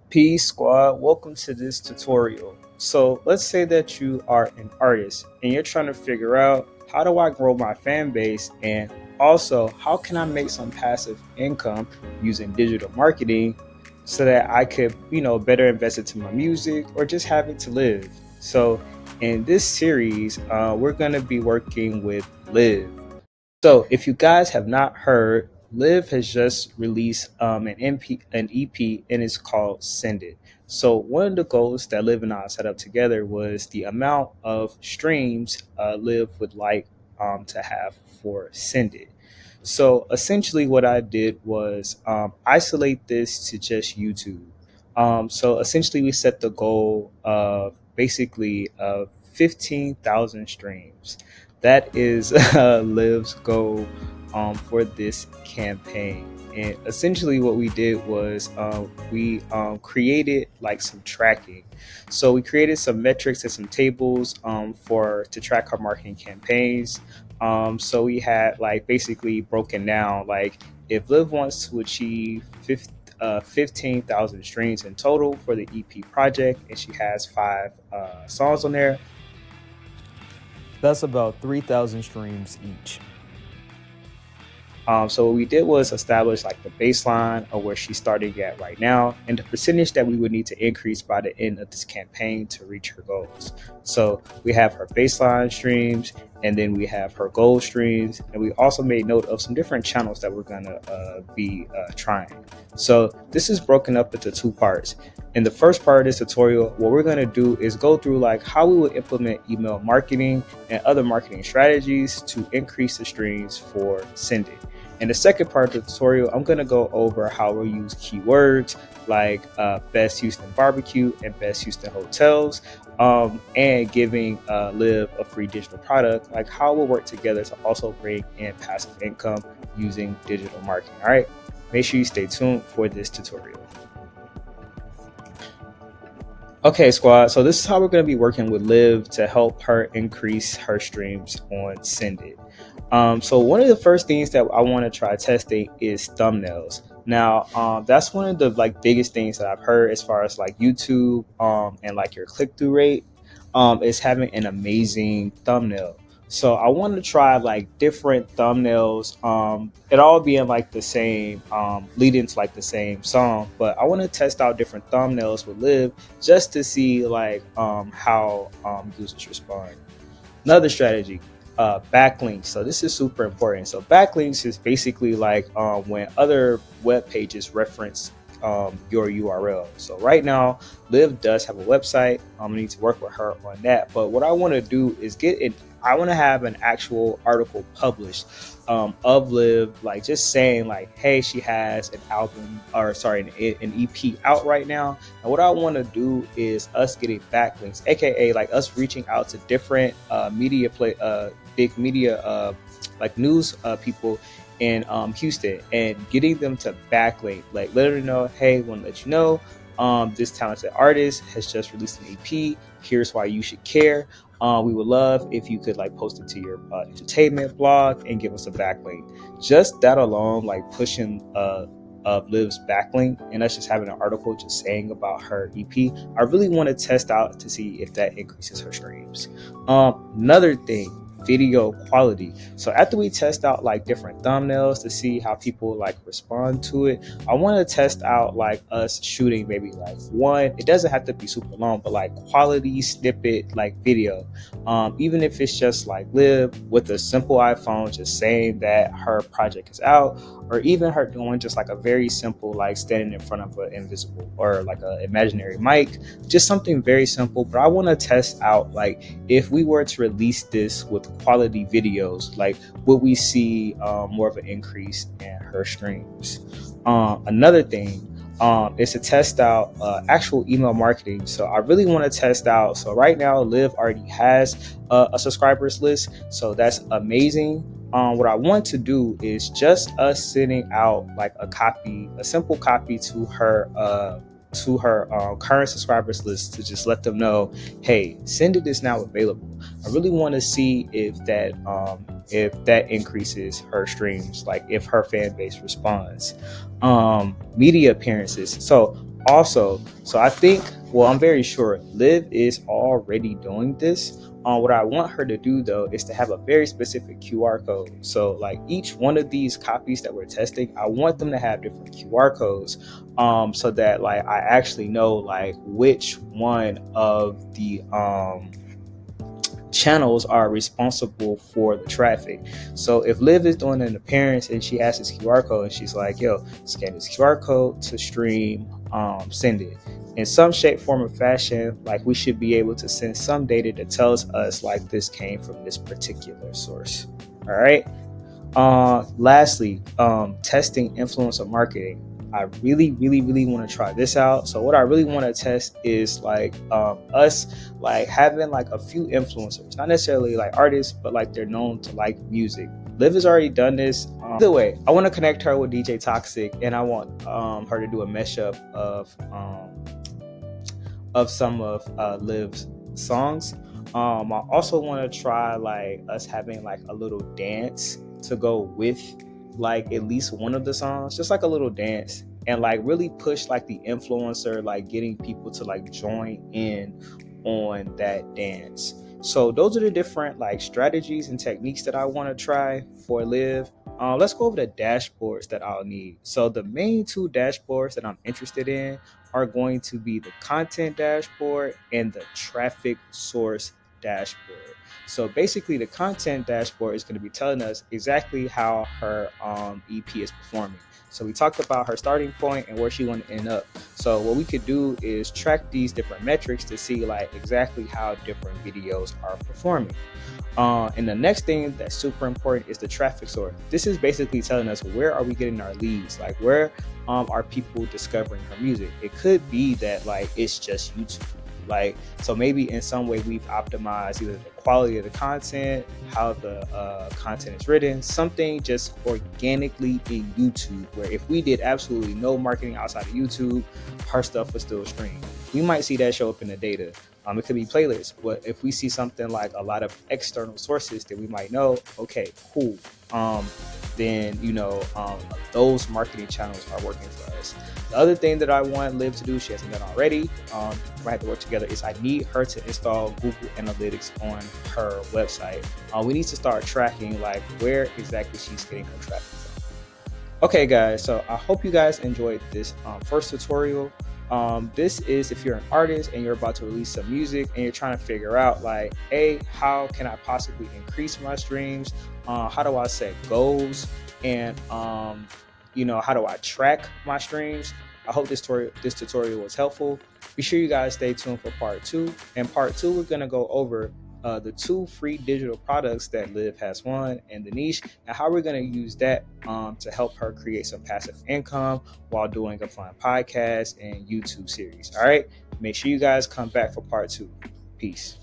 Peace squad, welcome to this tutorial. So let's say that you are an artist and you're trying to figure out how do I grow my fan base, and also how can I make some passive income using digital marketing so that I could, better invest it to my music or just have it to live. So in this series, we're going to be working with Live. So, if you guys have not heard, Liv has just released an EP, and it's called Send It. So, one of the goals that Liv and I set up together was the amount of streams Liv would like to have for Send It. So, essentially, what I did was isolate this to just YouTube. So, essentially, we set the goal of basically 15,000 streams. That is Liv's goal for this campaign. And essentially, what we did was we created like some tracking. So we created some metrics and some tables for to track our marketing campaigns. So we had like basically broken down like if Liv wants to achieve 15,000 streams in total for the EP project, and she has five songs on there. That's about 3,000 streams each. So what we did was establish like the baseline of where she's starting at right now and the percentage that we would need to increase by the end of this campaign to reach her goals. So we have her baseline streams, and then we have her goal streams, and we also made note of some different channels that we're gonna be trying. So this is broken up into two parts. In the first part of this tutorial, what we're gonna do is go through like how we would implement email marketing and other marketing strategies to increase the streams for Send It. In the second part of the tutorial, I'm going to go over how we'll use keywords like best Houston barbecue and best Houston hotels, and giving Liv a free digital product, like how we'll work together to also bring in passive income using digital marketing. All right, make sure you stay tuned for this tutorial. Okay, squad. So this is how we're going to be working with Liv to help her increase her streams on Send It. So one of the first things that I want to try testing is thumbnails. Now, that's one of the like biggest things that I've heard as far as like YouTube and like your click-through rate is having an amazing thumbnail. So I want to try like different thumbnails. It all being like the same, leading to like the same song. But I want to test out different thumbnails with Liv just to see like how users respond. Another strategy, backlinks. So this is super important. So backlinks is basically like when other web pages reference your URL. So right now, Liv does have a website. I need to work with her on that. But what I want to do is get it. I want to have an actual article published of Liv, like just saying like, hey, she has an album, or sorry, an EP out right now. And what I want to do is us getting backlinks, aka like us reaching out to different big media, like news people in Houston, and getting them to backlink, like let them know, hey, want to let you know, this talented artist has just released an EP. Here's why you should care. We would love if you could like post it to your entertainment blog and give us a backlink. Just that alone, like pushing of Liv's backlink, and us just having an article just saying about her EP, I really want to test out to see if that increases her streams. Another thing, video quality. So after we test out like different thumbnails to see how people like respond to it, I want to test out like us shooting maybe like one, it doesn't have to be super long, but like quality snippet like video, even if it's just like Liv with a simple iPhone just saying that her project is out, or even her doing just like a very simple like standing in front of an invisible or like an imaginary mic, just something very simple. But I want to test out like if we were to release this with quality videos, like would we see more of an increase in her streams? Another thing is to test out actual email marketing. So I really want to test out. So right now, Liv already has a subscribers list, so that's amazing. What I want to do is just us sending out like a simple copy to her current subscribers list to just let them know, hey, Send It is now available. I really want to see if that increases her streams, like if her fan base responds. Media appearances. So Also, so I think, well, I'm very sure Liv is already doing this. What I want her to do though is to have a very specific QR code. So like each one of these copies that we're testing, I want them to have different QR codes, so that like I actually know like which one of the channels are responsible for the traffic. So if Liv is doing an appearance and she has this QR code and she's like, yo, scan this QR code to stream, send it. In some shape, form, or fashion, like we should be able to send some data that tells us like this came from this particular source. All right. Lastly, testing influencer marketing. I really, really, really want to try this out. So what I really want to test is like us like having like a few influencers, not necessarily like artists, but like they're known to like music. Liv has already done this. Either way, I want to connect her with DJ Toxic, and I want her to do a mashup of some of Liv's songs. I also want to try like us having like a little dance to go with like at least one of the songs, just like a little dance, and like really push like the influencer, like getting people to like join in on that dance. So those are the different like strategies and techniques that I want to try for Liv. Let's go over the dashboards that I'll need. So the main two dashboards that I'm interested in are going to be the content dashboard and the traffic source dashboard. So basically, the content dashboard is going to be telling us exactly how her EP is performing. So we talked about her starting point and where she want to end up. So what we could do is track these different metrics to see like exactly how different videos are performing. And the next thing that's super important is the traffic source. This is basically telling us where are we getting our leads, like where are people discovering her music. It could be that like it's just YouTube. Like, so maybe in some way we've optimized either the quality of the content, how the content is written, something just organically in YouTube, where if we did absolutely no marketing outside of YouTube, her stuff would still stream. We might see that show up in the data. It could be playlists, but if we see something like a lot of external sources, then we might know, okay, cool. Then those marketing channels are working for us. The other thing that I want Liv to do, she hasn't done already, we have to work together, is I need her to install Google Analytics on her website. We need to start tracking like where exactly she's getting her traffic from. Okay guys, so I hope you guys enjoyed this first tutorial. This is if you're an artist and you're about to release some music and you're trying to figure out like, how can I possibly increase my streams? How do I set goals? And how do I track my streams? I hope this tutorial was helpful. Be sure you guys stay tuned for part 2. In part 2, we're going to go over the 2 free digital products that Liv has won in the niche, and how we're going to use that to help her create some passive income while doing a fun podcast and YouTube series. All right, make sure you guys come back for part 2. Peace.